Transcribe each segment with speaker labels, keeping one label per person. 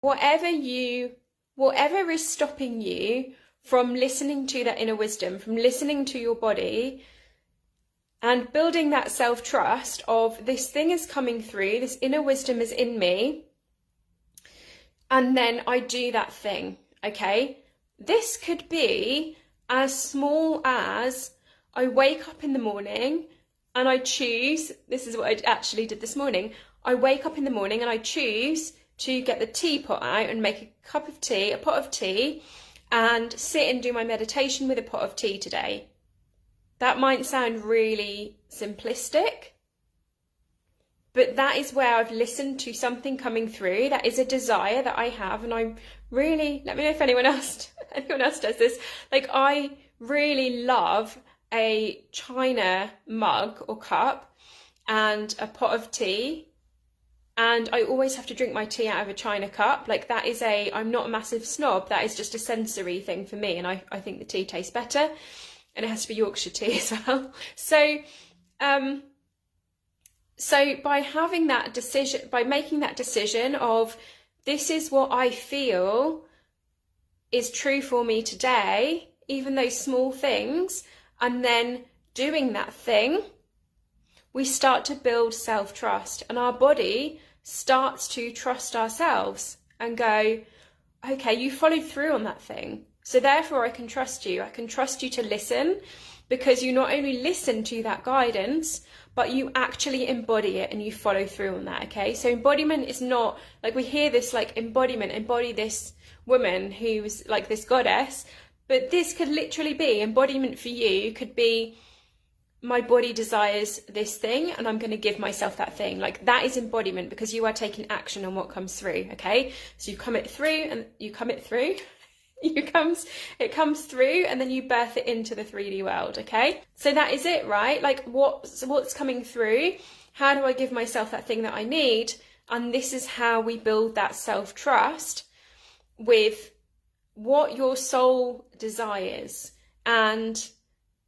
Speaker 1: whatever is stopping you from listening to that inner wisdom, from listening to your body and building that self-trust of this thing is coming through, this inner wisdom is in me, and then I do that thing, okay? This could be as small as I wake up in the morning and I choose, this is what I actually did this morning, I wake up in the morning and I choose to get the teapot out and make a pot of tea, and sit and do my meditation with a pot of tea today. That might sound really simplistic, but that is where I've listened to something coming through. That is a desire that I have, and I'm really, let me know if anyone else does this. Like, I really love a china mug or cup and a pot of tea, and I always have to drink my tea out of a china cup. Like, that is I'm not a massive snob, that is just a sensory thing for me, and I think the tea tastes better, and it has to be Yorkshire tea as well. So by having that decision, by making that decision of this is what I feel is true for me today, even those small things, and then doing that thing, we start to build self-trust, and our body starts to trust ourselves and go, okay, you followed through on that thing, so therefore I can trust you. I can trust you to listen, because you not only listen to that guidance, but you actually embody it and you follow through on that, okay? So embodiment is not, like, we hear this like embodiment, embody this woman who's like this goddess, but this could literally be embodiment for you, could be my body desires this thing and I'm going to give myself that thing. Like, that is embodiment, because you are taking action on what comes through, okay? So you come it through and you come it through. It comes through, and then you birth it into the 3D world, okay? So that is it, right? Like, what's coming through? How do I give myself that thing that I need? And this is how we build that self-trust with what your soul desires. And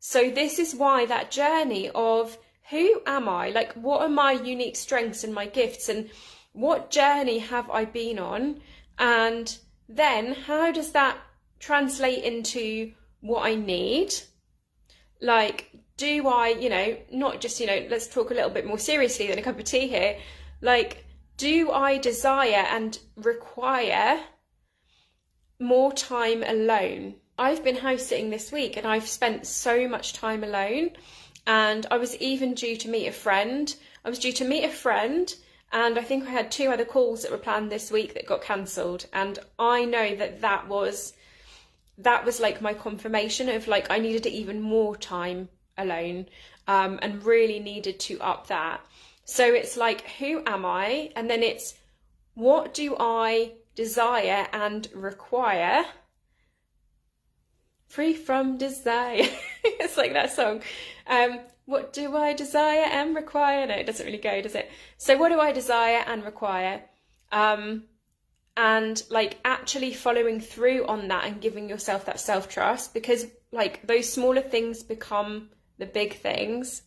Speaker 1: so this is why that journey of who am I? Like, what are my unique strengths and my gifts, and what journey have I been on? And then how does that translate into what I need? Like, do I, not just, let's talk a little bit more seriously than a cup of tea here. Like, do I desire and require more time alone? I've been house sitting this week and I've spent so much time alone, and I was even due to meet a friend. And I think I had 2 other calls that were planned this week that got cancelled. And I know that was like my confirmation of, like, I needed even more time alone, and really needed to up that. So it's like, who am I? And then it's, what do I desire and require? Free from desire. It's like that song. What do I desire and require? No, it doesn't really go, does it? So what do I desire and require? And like, actually following through on that and giving yourself that self-trust, because like, those smaller things become the big things.